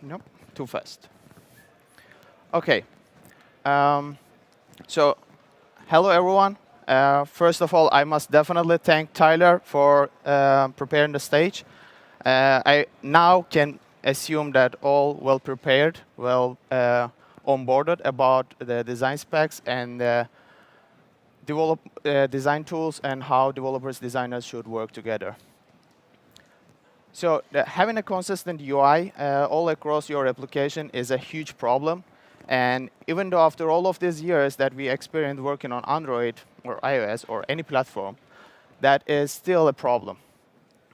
Nope, too fast. Okay. Um, so, hello everyone. First of all, I must definitely thank Tyler for preparing the stage. I now can assume that all well prepared, well onboarded about the design specs and design tools and how developers, designers should work together. So having a consistent UI all across your application is a huge problem. And even though after all of these years that we experienced working on Android or iOS or any platform, that is still a problem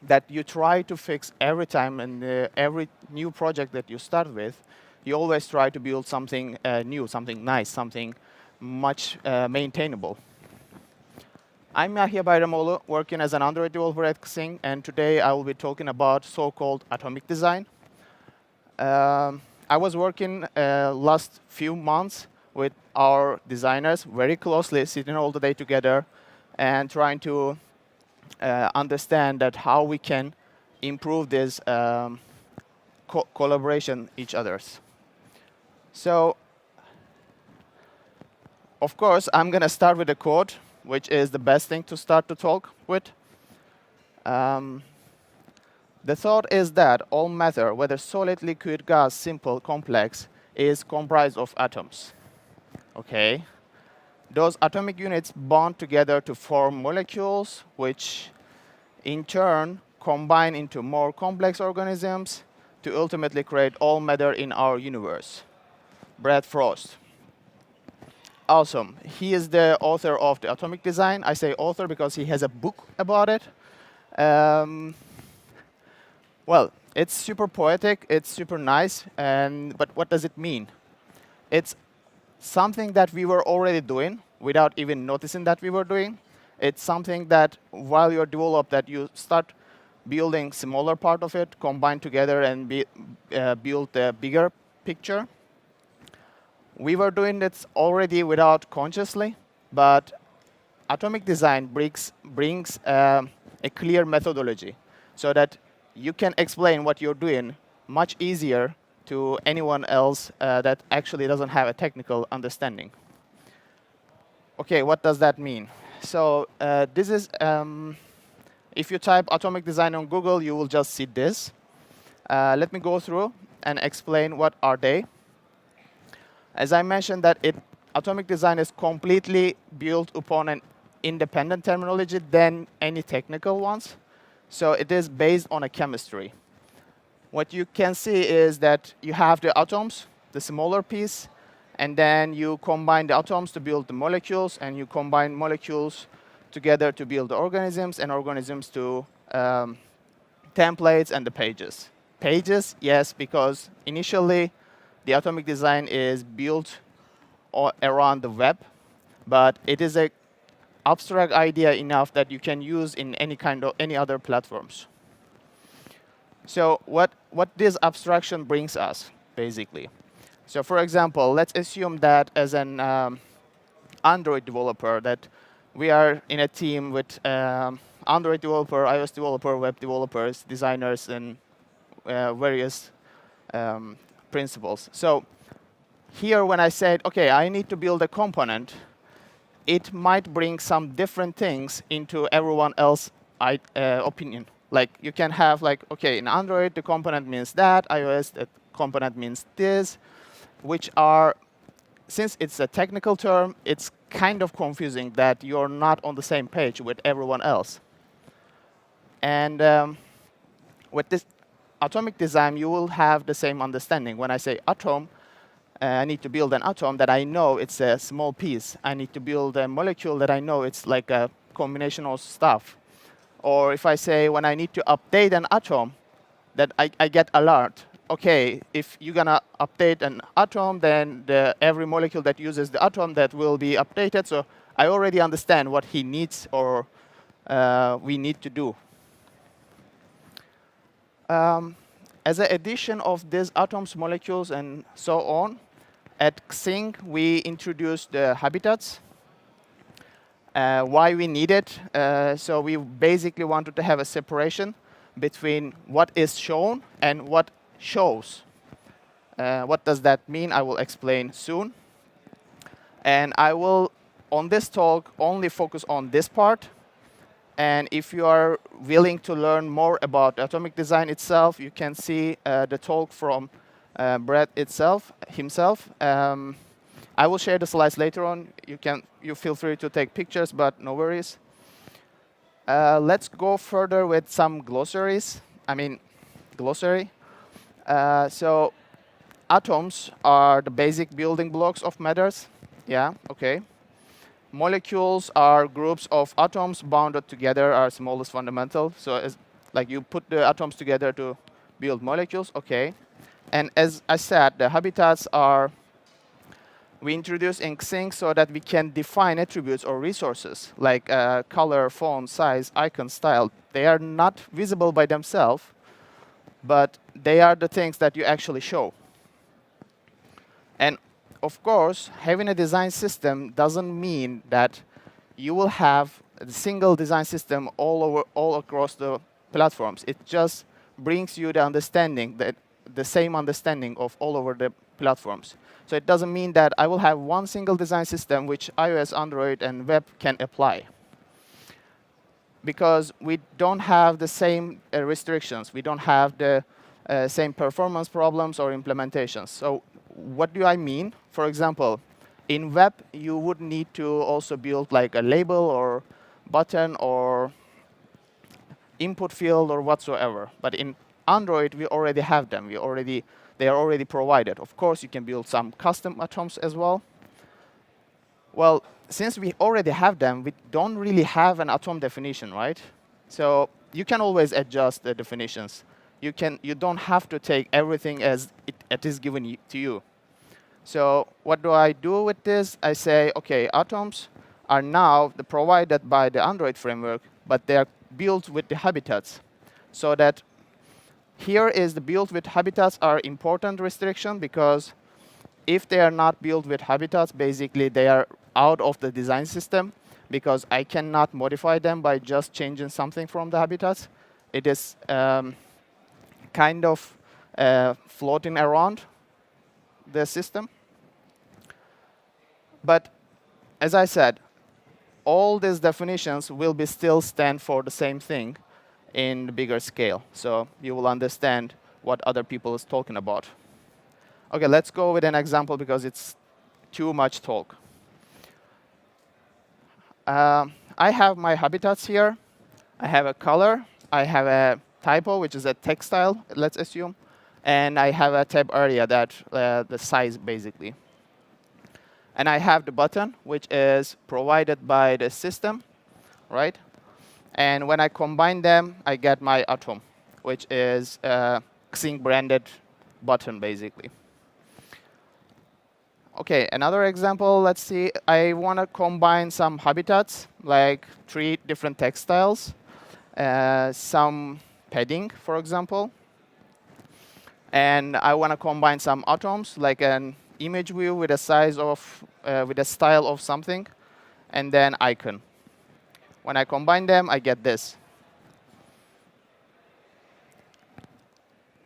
that you try to fix every time, and every new project that you start with, you always try to build something new, something nice, something much maintainable. I'm Yahya Bayramoglu, working as an Android developer at Xing, and today I will be talking about so-called atomic design. I was working last few months with our designers very closely, sitting all the day together and trying to understand that how we can improve this collaboration each other's. So, of course, I'm going to start with the code, which is the best thing to start to talk with. The thought is that all matter, whether solid, liquid, gas, simple, complex, is comprised of atoms. Okay? Those atomic units bond together to form molecules, which in turn combine into more complex organisms to ultimately create all matter in our universe. Brad Frost. Awesome. He is the author of the atomic design. I say author because he has a book about it. Well, it's super poetic, it's super nice, but what does it mean? It's something that we were already doing without even noticing that we were doing. It's something that while you're developed, that you start building smaller part of it, combine together and build a bigger picture. We were doing this already without consciously, but atomic design brings a clear methodology so that you can explain what you're doing much easier to anyone else that actually doesn't have a technical understanding. Okay, what does that mean? So this is, if you type atomic design on Google, you will just see this. Let me go through and explain what are they. As I mentioned, that atomic design is completely built upon an independent terminology than any technical ones. So it is based on a chemistry. What you can see is that you have the atoms, the smaller piece, and then you combine the atoms to build the molecules, and you combine molecules together to build the organisms, and organisms to templates and the pages. Pages, yes, because initially the atomic design is built around the web, but it is an abstract idea enough that you can use in any other platforms. So what this abstraction brings us, basically. So for example, let's assume that as an Android developer, that we are in a team with Android developer, iOS developer, web developers, designers, and various principles. So here, when I said, OK, I need to build a component, it might bring some different things into everyone else's opinion. Like you can have OK, in Android, the component means that. iOS, the component means this, which are, since it's a technical term, it's kind of confusing that you're not on the same page with everyone else. And with this atomic design, you will have the same understanding. When I say atom, I need to build an atom that I know it's a small piece. I need to build a molecule that I know it's like a combination of stuff. Or if I say when I need to update an atom, that I get alert. OK, if you're going to update an atom, then every molecule that uses the atom that will be updated. So I already understand what he needs or we need to do. As an addition of these atoms, molecules, and so on, at Xing, we introduced the habitats. Why we need it? So we basically wanted to have a separation between what is shown and what shows. What does that mean? I will explain soon. And I will, on this talk, only focus on this part. And if you are willing to learn more about atomic design itself, you can see the talk from Brett himself. I will share the slides later on. You feel free to take pictures, but no worries. Let's go further with some glossaries. Glossary. So atoms are the basic building blocks of matters. Yeah, okay. Molecules are groups of atoms bounded together, are smallest fundamental. So like you put the atoms together to build molecules, okay. And as I said, the habitats are, we introduce in Xing so that we can define attributes or resources like color, font, size, icon, style. They are not visible by themselves, but they are the things that you actually show. And of course, having a design system doesn't mean that you will have a single design system all across the platforms. It just brings you the understanding, the same understanding of all over the platforms. So it doesn't mean that I will have one single design system which iOS, Android, and web can apply. Because we don't have the same restrictions. We don't have the same performance problems or implementations. So what do I mean? For example, in web, you would need to also build like a label or button or input field or whatsoever. But in Android, we already have them. They are already provided. Of course, you can build some custom atoms as well. Well, since we already have them, we don't really have an atom definition, right? So you can always adjust the definitions. You don't have to take everything as it is given to you. So what do I do with this? I say, okay, atoms are now provided by the Android framework, but they are built with the habitats. So that here is the built with habitats are important restriction, because if they are not built with habitats, basically they are out of the design system, because I cannot modify them by just changing something from the habitats. It is kind of floating around the system. But as I said, all these definitions will be still stand for the same thing in the bigger scale. So you will understand what other people is talking about. Okay, let's go with an example because it's too much talk. I have my habitats here. I have a color. I have a typo, which is a textile, let's assume. And I have a tab area, that the size, basically. And I have the button, which is provided by the system, right? And when I combine them, I get my atom, which is a Xing branded button, basically. Okay, another example, let's see. I want to combine some habitats, like 3 different textiles, some padding, for example. And I want to combine some atoms, like an image view with a size of, with a style of something, and then icon. When I combine them, I get this.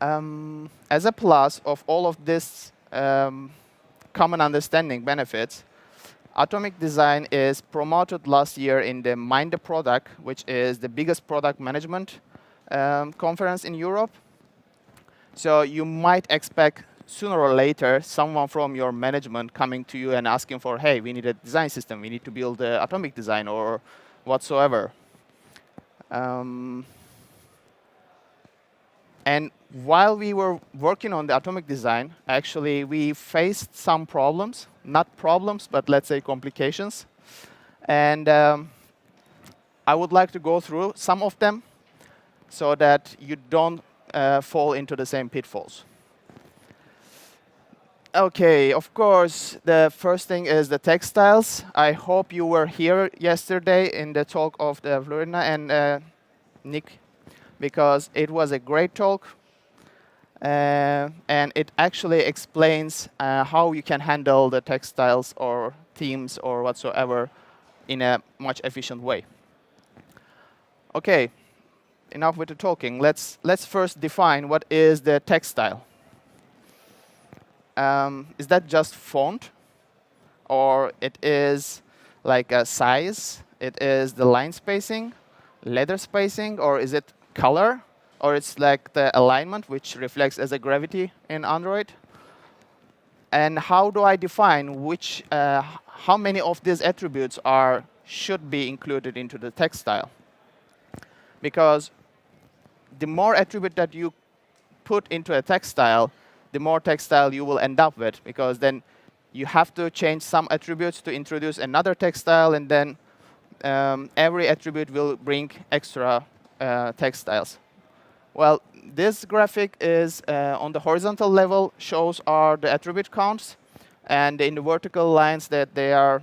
As a plus of all of this common understanding benefits, atomic design is promoted last year in the Mind the Product, which is the biggest product management conference in Europe. So you might expect sooner or later someone from your management coming to you and asking for, hey, we need a design system, we need to build atomic design or whatsoever. And while we were working on the atomic design, actually we faced some problems, not problems, but let's say complications. And I would like to go through some of them so that you don't fall into the same pitfalls. Okay, of course, the first thing is the textiles. I hope you were here yesterday in the talk of the Florina and Nick, because it was a great talk. And it actually explains how you can handle the textiles or themes or whatsoever in a much efficient way. Okay, enough with the talking. Let's first define what is the textile. is that just font, or it is like a size? It is the line spacing, letter spacing, or is it color, or it's like the alignment, which reflects as a gravity in Android? And how do I define which, how many of these attributes should be included into the text style? Because the more attribute that you put into a text style, the more text style you will end up with, because then you have to change some attributes to introduce another text style, and then every attribute will bring extra text styles. Well, this graphic is on the horizontal level shows the attribute counts, and in the vertical lines that they are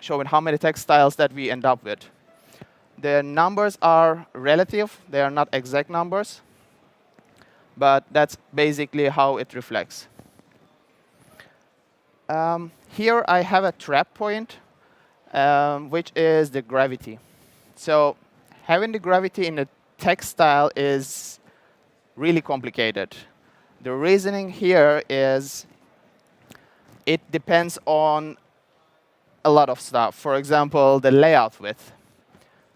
showing how many text styles that we end up with. The numbers are relative; they are not exact numbers, but that's basically how it reflects. Here I have a trap point, which is the gravity. So having the gravity in a text style is really complicated. The reasoning here is it depends on a lot of stuff. For example, the layout width.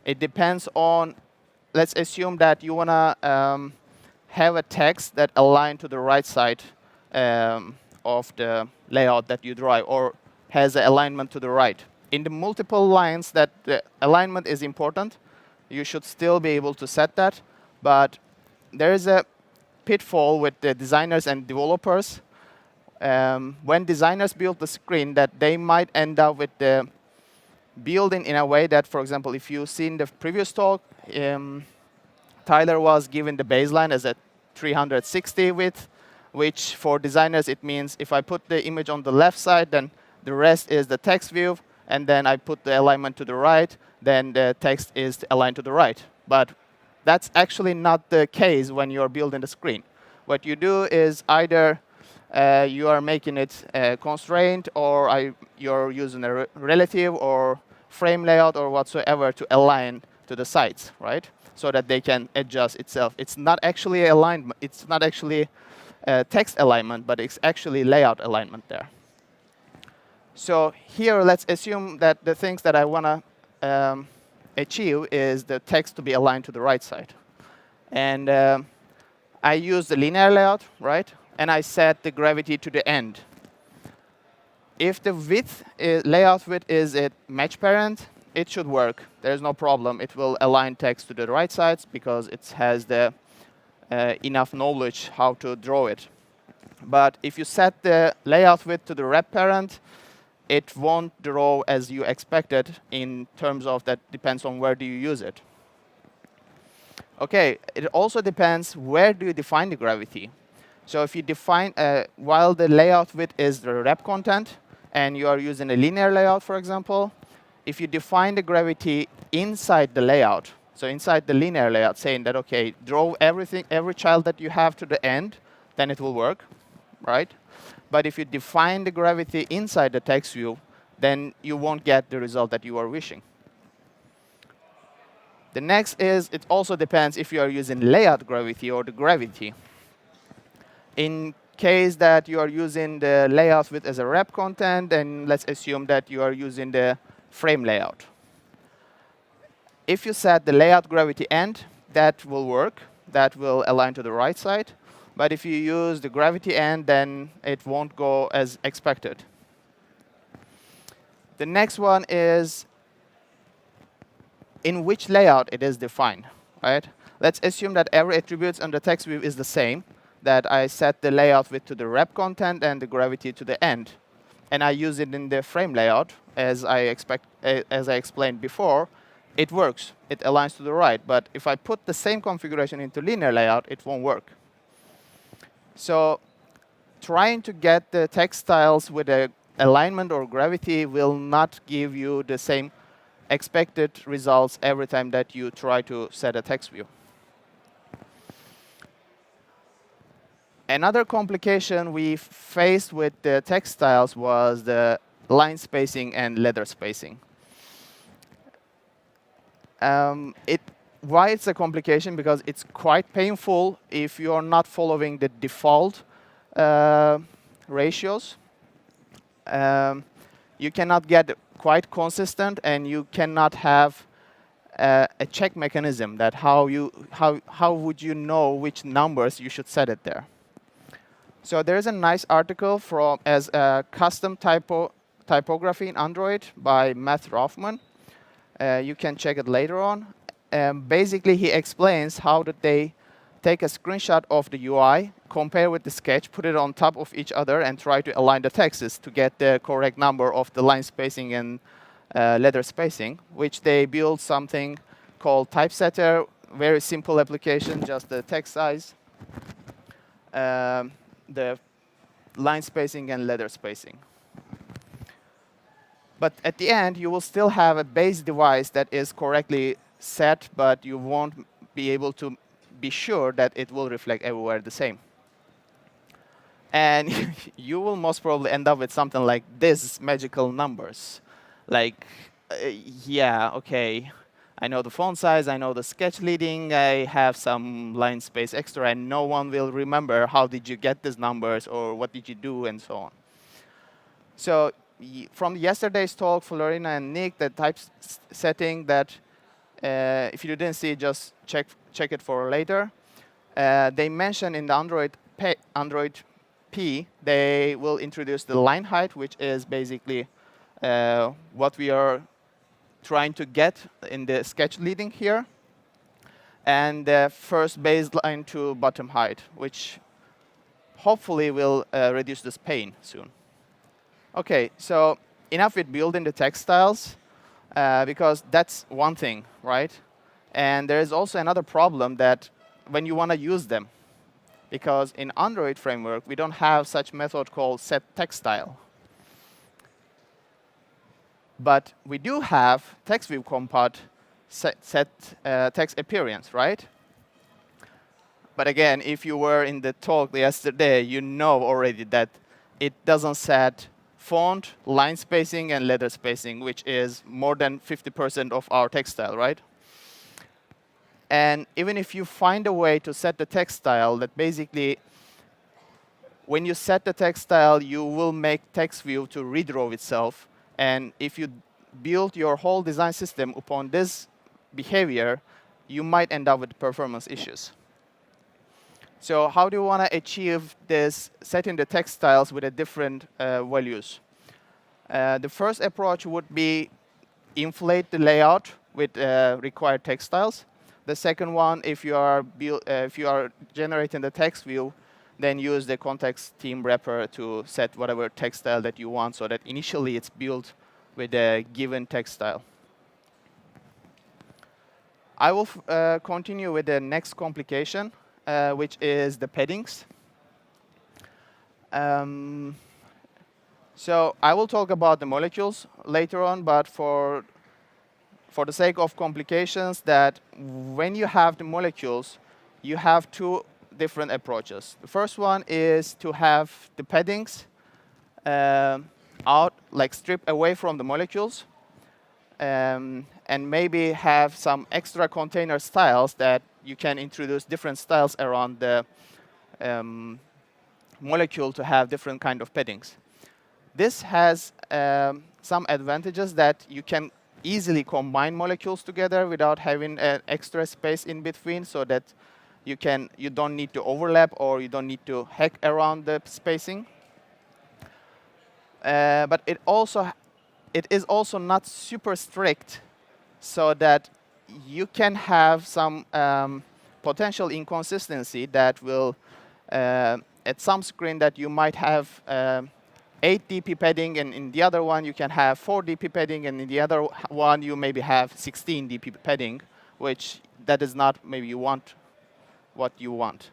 It depends on, let's assume that you want to have a text that aligns to the right side of the layout that you draw, or has an alignment to the right. In the multiple lines that the alignment is important, you should still be able to set that. But there is a pitfall with the designers and developers. When designers build the screen, that they might end up with the building in a way that, for example, if you've seen the previous talk, Tyler was given the baseline as a 360 width, which for designers it means if I put the image on the left side, then the rest is the text view, and then I put the alignment to the right, then the text is aligned to the right. But that's actually not the case when you're building the screen. What you do is either you are making it constrained, or you're using a relative or frame layout or whatsoever to align to the sides, right? So that they can adjust itself. It's not actually alignment. It's not actually text alignment, but it's actually layout alignment there. So here, let's assume that the things that I want to achieve is the text to be aligned to the right side. And I use the linear layout, right? And I set the gravity to the end. If the layout width is a match parent, it should work. There's no problem. It will align text to the right sides because it has the enough knowledge how to draw it. But if you set the layout width to the wrap parent, it won't draw as you expected in terms of that depends on where do you use it. OK, it also depends where do you define the gravity. So if you define, while the layout width is the wrap content, and you are using a linear layout, for example, if you define the gravity inside the layout, so inside the linear layout, saying that, OK, draw everything, every child that you have to the end, then it will work, right? But if you define the gravity inside the text view, then you won't get the result that you are wishing. The next is, it also depends if you are using layout gravity or the gravity. In case that you are using the layout width as a wrap content, then let's assume that you are using the frame layout. If you set the layout gravity end, that will work. That will align to the right side. But if you use the gravity end, then it won't go as expected. The next one is in which layout it is defined, right? Let's assume that every attribute on the text view is the same, that I set the layout width to the wrap content and the gravity to the end. And I use it in the frame layout, as I explained before. It works. It aligns to the right. But if I put the same configuration into linear layout, it won't work. So trying to get the text styles with a alignment or gravity will not give you the same expected results every time that you try to set a text view. Another complication we faced with the text styles was the line spacing and letter spacing. Why it's a complication? Because it's quite painful if you're not following the default ratios, you cannot get quite consistent, and you cannot have a check mechanism that how would you know which numbers you should set it there. So there is a nice article from as a custom typography in Android by Matt Rothman. You can check it later on. Basically, he explains how that they take a screenshot of the UI, compare with the sketch, put it on top of each other, and try to align the texts to get the correct number of the line spacing and letter spacing, which they build something called typesetter. Very simple application, just the text size, the line spacing, and letter spacing. But at the end, you will still have a base device that is correctly set, but you won't be able to be sure that it will reflect everywhere the same. And you will most probably end up with something like this magical numbers. Like, yeah, okay, I know the font size, I know the sketch leading, I have some line space extra, and no one will remember how did you get these numbers or what did you do and so on. So from yesterday's talk, Florina and Nick, the type setting that if you didn't see it, just check it for later. They mentioned in the Android P, they will introduce the line height, which is basically what we are trying to get in the sketch leading here, and the first baseline to bottom height, which hopefully will reduce this pain soon. Okay, so enough with building the text styles, because that's one thing, right? And there is also another problem that when you want to use them, because in Android framework, we don't have such method called set text style. But we do have text view compat set text appearance, right? But again, if you were in the talk yesterday, you know already that it doesn't set font, line spacing, and letter spacing, which is more than 50% of our text style, right? And even if you find a way to set the text style that basically, when you set the text style, you will make text view to redraw itself. And if you build your whole design system upon this behavior, you might end up with performance issues. So how do you want to achieve this, setting the text styles with a different values? The first approach would be inflate the layout with required text styles. The second one, if you are generating the text view, then use the context theme wrapper to set whatever text style that you want, so that initially it's built with a given text style. I will continue with the next complication, which is the paddings. So I will talk about the molecules later on, but for the sake of complications, that when you have the molecules, you have two different approaches. The first one is to have the paddings out, like stripped away from the molecules, and maybe have some extra container styles that you can introduce different styles around the molecule to have different kind of paddings. This has some advantages, that you can easily combine molecules together without having an extra space in between, so that you don't need to overlap, or you don't need to hack around the spacing. But it is also not super strict, so that you can have some potential inconsistency that will, at some screen that you might have 8 dp padding, and in the other one you can have 4 dp padding, and in the other one you maybe have 16 dp padding, which that is not maybe you want what you want.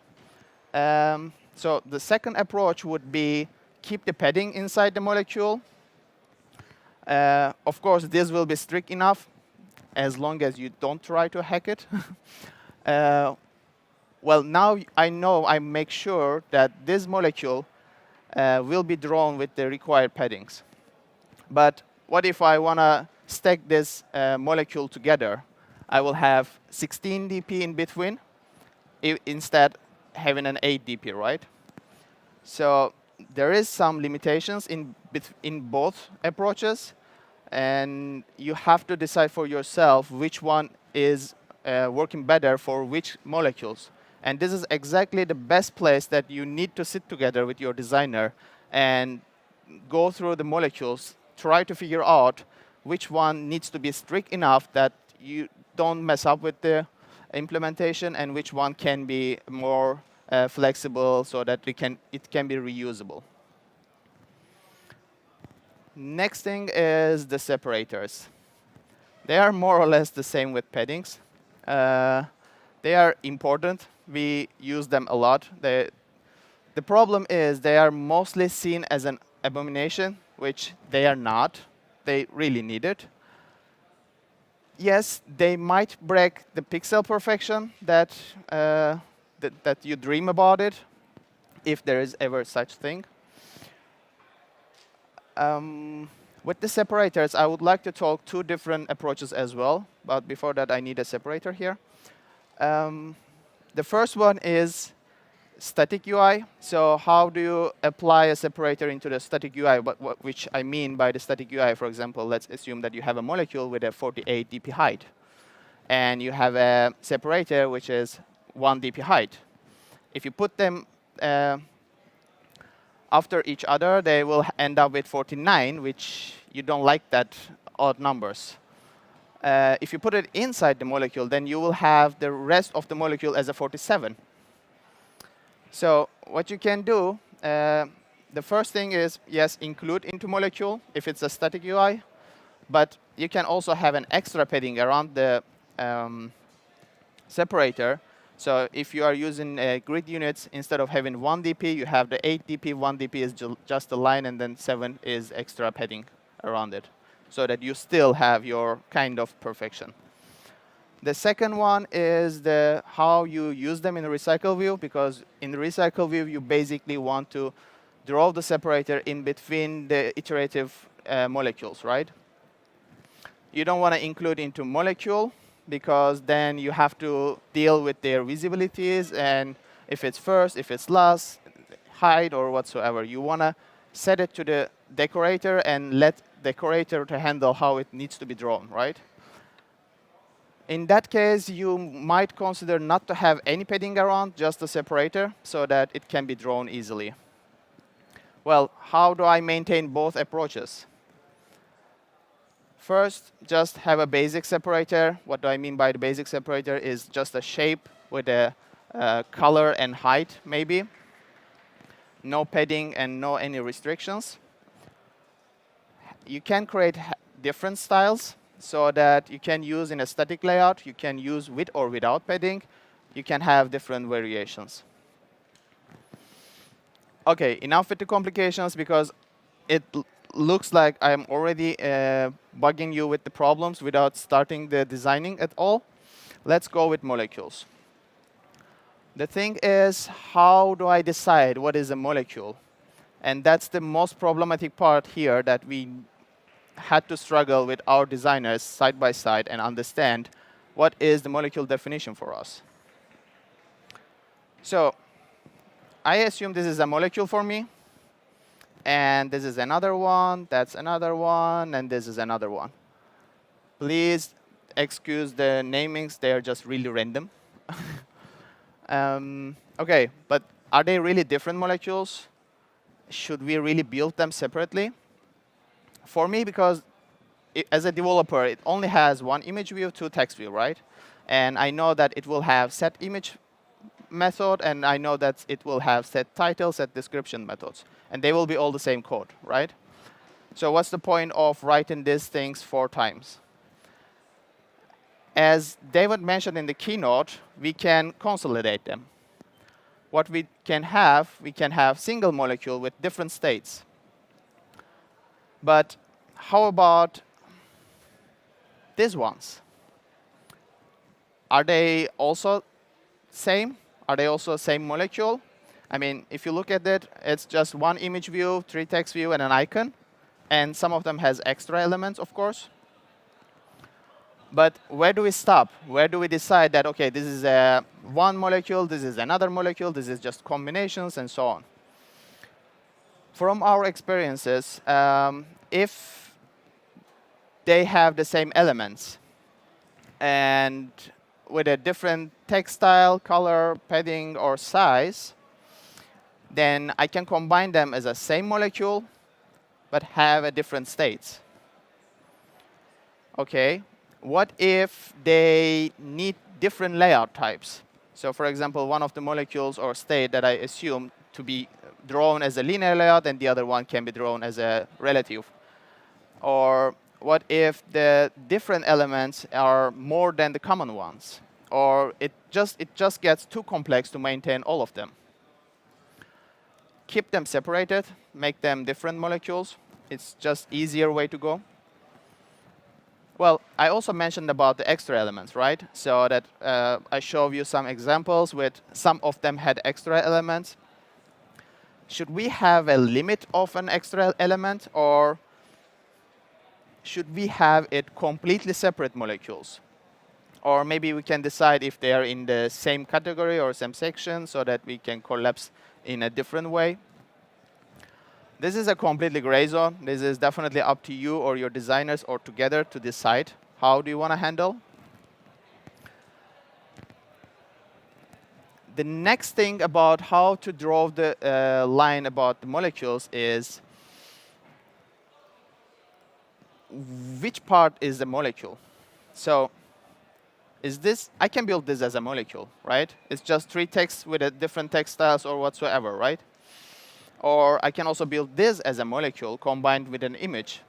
So the second approach would be keep the padding inside the molecule. Of course, this will be strict enough as long as you don't try to hack it. Well, now I know I make sure that this molecule will be drawn with the required paddings. But what if I want to stack this molecule together? I will have 16 dp in between, instead having an 8 dp, right? So there is some limitations in both approaches, and you have to decide for yourself which one is working better for which molecules. And this is exactly the best place that you need to sit together with your designer and go through the molecules, try to figure out which one needs to be strict enough that you don't mess up with the implementation, and which one can be more flexible so that it can be reusable. Next thing is the separators. They are more or less the same with paddings. They are important. We use them a lot. The problem is they are mostly seen as an abomination, which they are not. They really need it. Yes, they might break the pixel perfection that you dream about it, if there is ever such thing. With the separators, I would like to talk two different approaches as well. But before that, I need a separator here. The first one is static UI. So how do you apply a separator into the static UI? Which I mean by the static UI, for example, let's assume that you have a molecule with a 48 dp height. And you have a separator which is 1 dp height. If you put them after each other, they will end up with 49, which you don't like that odd numbers. If you put it inside the molecule, then you will have the rest of the molecule as a 47. So what you can do, the first thing is, yes, include into molecule if it's a static UI. But you can also have an extra padding around the separator. So if you are using grid units, instead of having 1 dp, you have the 8 dp. 1 dp is just a line, and then 7 is extra padding around it, so that you still have your kind of perfection. The second one is how you use them in the recycle view, because in the recycle view, you basically want to draw the separator in between the iterative molecules, right? You don't want to include into molecule, because then you have to deal with their visibilities, and if it's first, if it's last, height, or whatsoever. You want to set it to the decorator and let decorator to handle how it needs to be drawn, right? In that case, you might consider not to have any padding around, just a separator, so that it can be drawn easily. Well, how do I maintain both approaches? First, just have a basic separator. What do I mean by the basic separator is just a shape with a color and height, maybe. No padding and no any restrictions. You can create different styles so that you can use in a static layout. You can use with or without padding. You can have different variations. OK, enough with the complications, because it looks like I'm already bugging you with the problems without starting the designing at all. Let's go with molecules. The thing is, how do I decide what is a molecule? And that's the most problematic part here, that we had to struggle with our designers side by side and understand what is the molecule definition for us. So I assume this is a molecule for me. And this is another one, that's another one, and this is another one. Please excuse the namings. They are just really random. OK, but are they really different molecules? Should we really build them separately? For me, because as a developer, it only has one image view, two text view, right? And I know that it will have set image method, and I know that it will have set title, set description methods. And they will be all the same code, right? So what's the point of writing these things 4 times? As David mentioned in the keynote, we can consolidate them. What we can have single molecule with different states. But how about these ones? Are they also same? Are they also same molecule? I mean, if you look at it, it's just one image view, 3 text view, and an icon. And some of them has extra elements, of course. But where do we stop? Where do we decide that, OK, this is one molecule, this is another molecule, this is just combinations, and so on? From our experiences, if they have the same elements and with a different text style, color, padding, or size, then I can combine them as a same molecule, but have a different states. Okay, what if they need different layout types? So for example, one of the molecules or state that I assume to be drawn as a linear layout and the other one can be drawn as a relative. Or what if the different elements are more than the common ones? Or it just gets too complex to maintain all of them. Keep them separated, make them different molecules. It's just easier way to go. Well, I also mentioned about the extra elements, right? So that I showed you some examples with some of them had extra elements. Should we have a limit of an extra element, or should we have it completely separate molecules? Or maybe we can decide if they are in the same category or same section so that we can collapse in a different way. This is a completely gray zone. This is definitely up to you or your designers or together to decide how do you want to handle. The next thing about how to draw the line about the molecules is which part is the molecule. So is this, I can build this as a molecule, right? It's just 3 texts with a different text styles or whatsoever, right? Or I can also build this as a molecule combined with an image.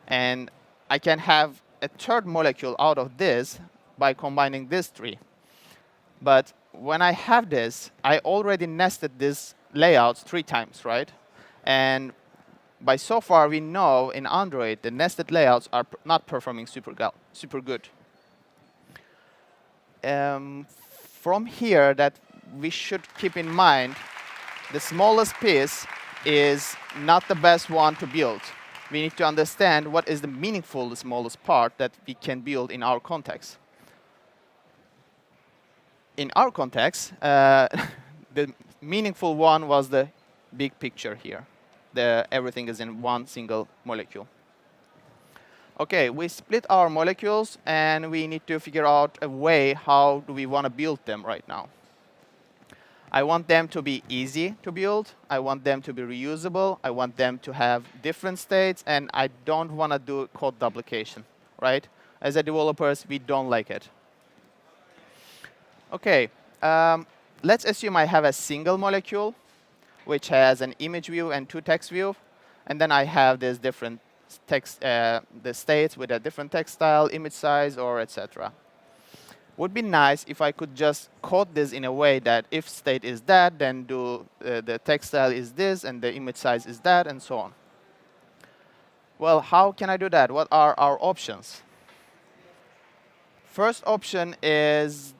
And I can have a third molecule out of this by combining these 3. But when I have this, I already nested these layouts 3 times, right? And by so far, we know in Android, the nested layouts are not performing super good. From here, that we should keep in mind, the smallest piece is not the best one to build. We need to understand what is the meaningful, the smallest part that we can build in our context. In our context, the meaningful one was the big picture here. Everything is in one single molecule. OK, we split our molecules, and we need to figure out a way how do we want to build them right now. I want them to be easy to build. I want them to be reusable. I want them to have different states. And I don't want to do code duplication, right? As a developers, we don't like it. OK, let's assume I have a single molecule, which has an image view and 2 text view. And then I have these different text, the states with a different text style, image size, or etc. Would be nice if I could just code this in a way that if state is that, then do the text style is this, and the image size is that, and so on. Well, how can I do that? What are our options? First option is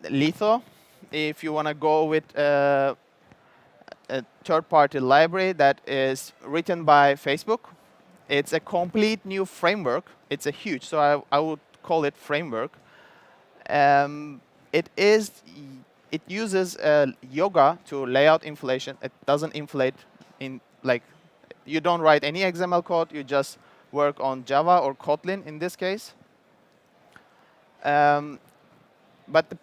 Litho. If you want to go with a third-party library that is written by Facebook, it's a complete new framework. It's a huge, so I would call it framework. It uses yoga to layout inflation. It doesn't inflate in like you don't write any XML code. You just work on Java or Kotlin in this case. But the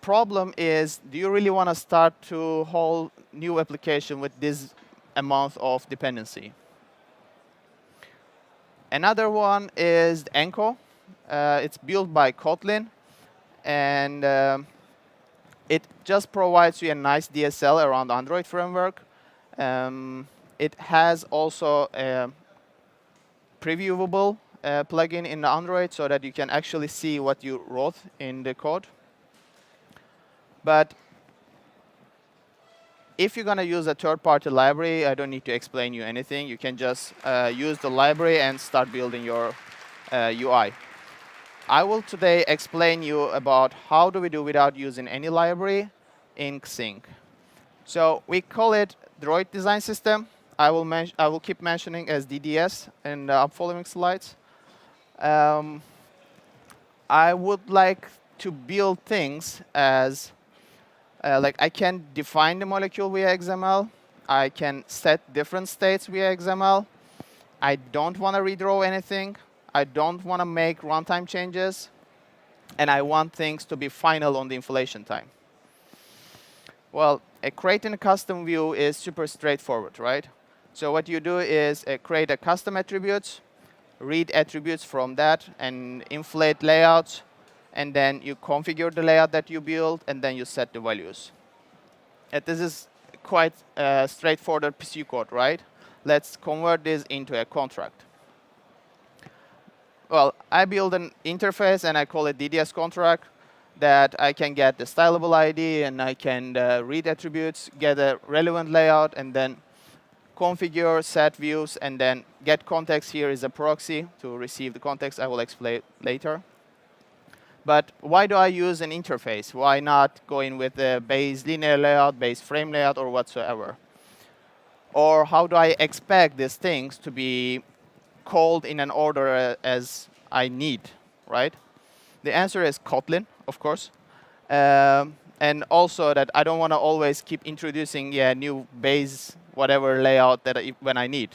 problem is, do you really want to start to whole new application with this amount of dependency? Another one is Enco. It's built by Kotlin. And it just provides you a nice DSL around Android framework. It has also a previewable plugin in Android so that you can actually see what you wrote in the code. But if you're going to use a third-party library, I don't need to explain you anything. You can just use the library and start building your UI. I will today explain you about how do we do without using any library in Xing. So we call it Droid Design System. I will keep mentioning as DDS in the following slides. I would like to build things as like I can define the molecule via XML. I can set different states via XML. I don't want to redraw anything. I don't want to make runtime changes. And I want things to be final on the inflation time. Well, creating a custom view is super straightforward, right? So what you do is create a custom attributes, read attributes from that, and inflate layouts. And then you configure the layout that you build, and then you set the values. And this is quite straightforward PC code, right? Let's convert this into a contract. Well, I build an interface, and I call it DDS contract, that I can get the stylable ID, and I can read attributes, get a relevant layout, and then configure, set views, and then get context. Here is a proxy to receive the context. I will explain later. But why do I use an interface? Why not go in with the base linear layout, base frame layout, or whatsoever? Or how do I expect these things to be called in an order as I need, right? The answer is Kotlin, of course. And also that I don't want to always keep introducing new base whatever layout that when I need.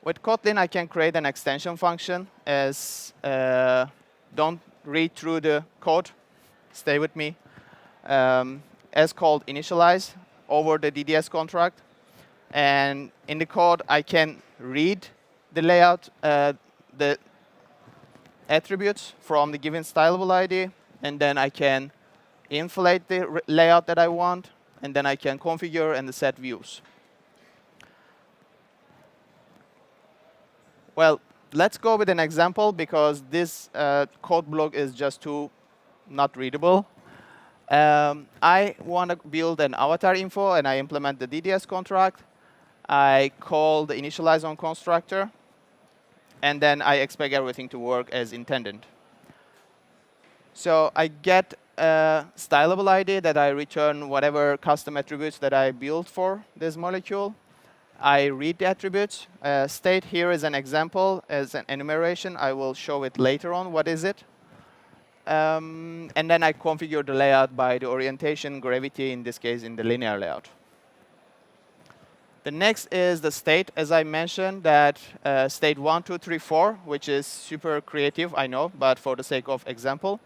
With Kotlin, I can create an extension function as don't read through the code. Stay with me. As called initialize over the DDS contract. And in the code, I can read the layout, the attributes from the given stylable ID. And then I can inflate the layout that I want. And then I can configure and set views. Well, let's go with an example, because this code block is just too not readable. I want to build an avatar info, and I implement the DDS contract. I call the initialize on constructor, and then I expect everything to work as intended. So I get a stylable ID that I return whatever custom attributes that I built for this molecule. I read the attributes. State here is an example as an enumeration. I will show it later on. What is it? And then I configure the layout by the orientation, gravity, in this case, in the linear layout. The next is the state, as I mentioned, that state 1, 2, 3, 4, which is super creative, I know, but for the sake of example.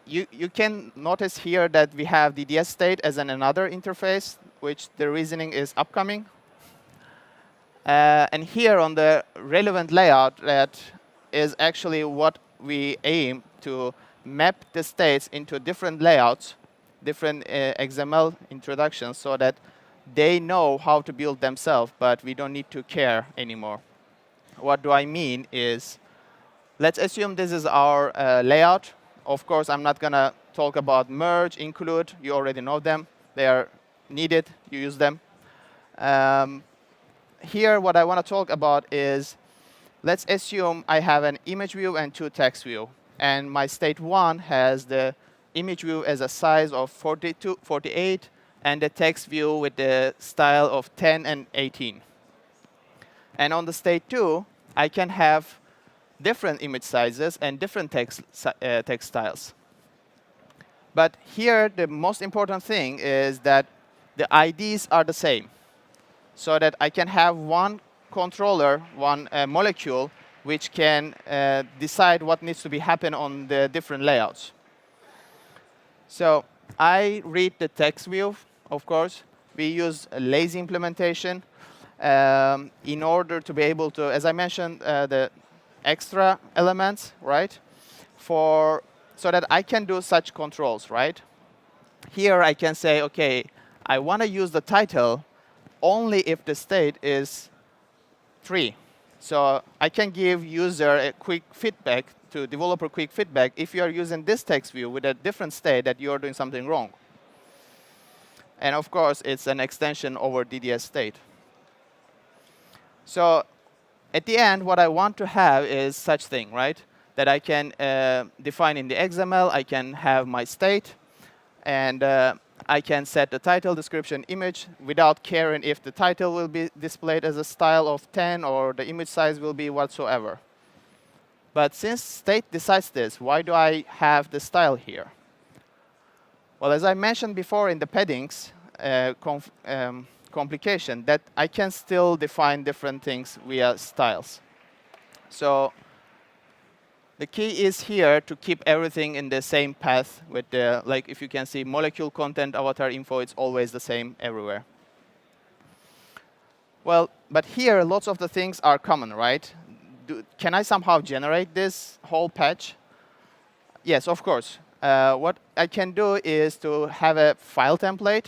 You can notice here that we have DDS state as another interface, which the reasoning is upcoming. And here on the relevant layout, that is actually what we aim to map the states into different layouts, different XML introductions, so that they know how to build themselves, but we don't need to care anymore. What do I mean is, let's assume this is our layout. Of course, I'm not going to talk about merge, include. You already know them. They are needed. You use them. Here, what I want to talk about is, let's assume I have an image view and 2 text view. And my state 1 has the image view as a size of 48, and the text view with the style of 10 and 18. And on the state 2, I can have different image sizes and different text styles. But here, the most important thing is that the IDs are the same, so that I can have one controller, one molecule, which can decide what needs to be happen on the different layouts. So I read the text view, of course. We use a lazy implementation in order to be able to, as I mentioned, the extra elements, right? So that I can do such controls, right? Here I can say, OK, I want to use the title only if the state is 3. So I can give user a quick feedback, to developer quick feedback, if you are using this text view with a different state, that you are doing something wrong. And of course, it's an extension over DDS state. So at the end, what I want to have is such thing, right? That I can define in the XML. I can have my state. And I can set the title, description, image without caring if the title will be displayed as a style of 10 or the image size will be whatsoever. But since state decides this, why do I have the style here? Well, as I mentioned before in the paddings complication, that I can still define different things via styles. So the key is here to keep everything in the same path with the, like if you can see molecule content, avatar info, it's always the same everywhere. Well, but here lots of the things are common, right? Can I somehow generate this whole patch? Yes, of course. What I can do is to have a file template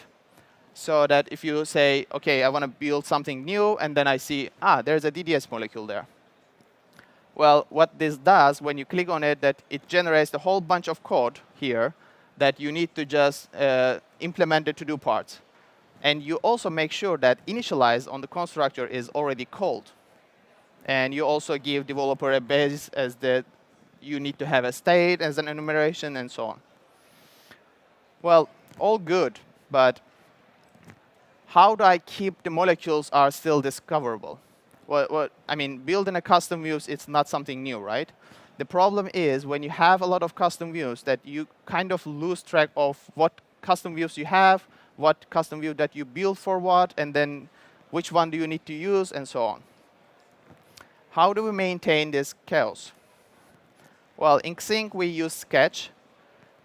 so that if you say, OK, I want to build something new, and then I see, there's a DDS molecule there. Well, what this does, when you click on it, that it generates a whole bunch of code here that you need to just implement the to-do parts. And you also make sure that initialize on the constructor is already called. And you also give developer a base as the you need to have a state as an enumeration and so on. Well, all good, but how do I keep the molecules are still discoverable? I mean, building a custom views, it's not something new, right? The problem is when you have a lot of custom views that you kind of lose track of what custom views you have, what custom view that you build for what, and then which one do you need to use, and so on. How do we maintain this chaos? Well, in Xing, we use Sketch.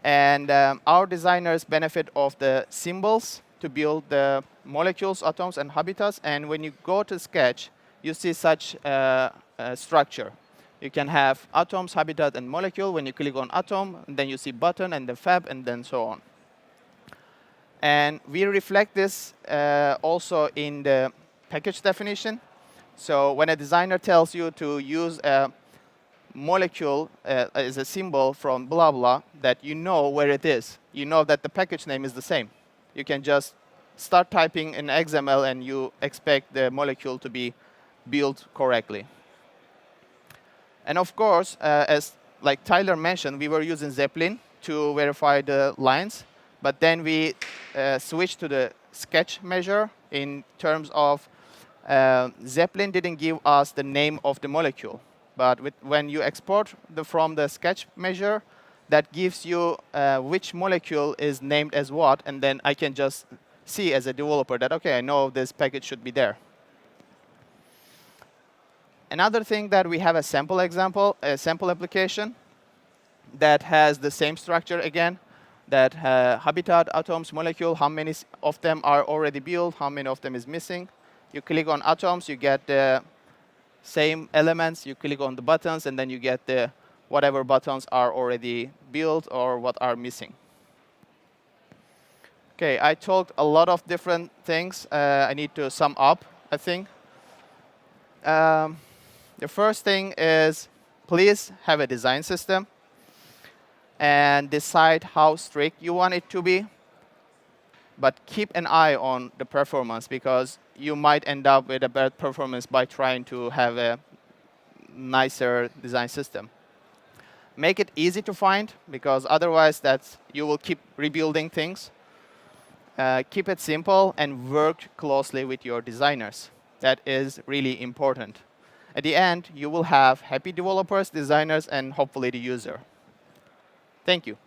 And our designers benefit of the symbols to build the molecules, atoms, and habitats. And when you go to Sketch, you see such a structure. You can have atoms, habitat, and molecule. When you click on atom, and then you see button, and the fab, and then so on. And we reflect this also in the package definition. So when a designer tells you to use a molecule as a symbol from blah, blah, that you know where it is. You know that the package name is the same. You can just start typing in XML, and you expect the molecule to be built correctly. And of course, as like Tyler mentioned, we were using Zeppelin to verify the lines. But then we switched to the sketch measure in terms of Zeppelin didn't give us the name of the molecule. But when you export from the sketch measure, that gives you which molecule is named as what. And then I can just see as a developer that, OK, I know this package should be there. Another thing that we have a sample example, a sample application that has the same structure again, that habitat, atoms, molecule, how many of them are already built, how many of them is missing. You click on atoms, you get the same elements. You click on the buttons, and then you get the whatever buttons are already built or what are missing. OK, I talked a lot of different things. I need to sum up, I think. The first thing is please have a design system and decide how strict you want it to be. But keep an eye on the performance, because you might end up with a bad performance by trying to have a nicer design system. Make it easy to find, because otherwise you will keep rebuilding things. Keep it simple and work closely with your designers. That is really important. At the end, you will have happy developers, designers, and hopefully the user. Thank you.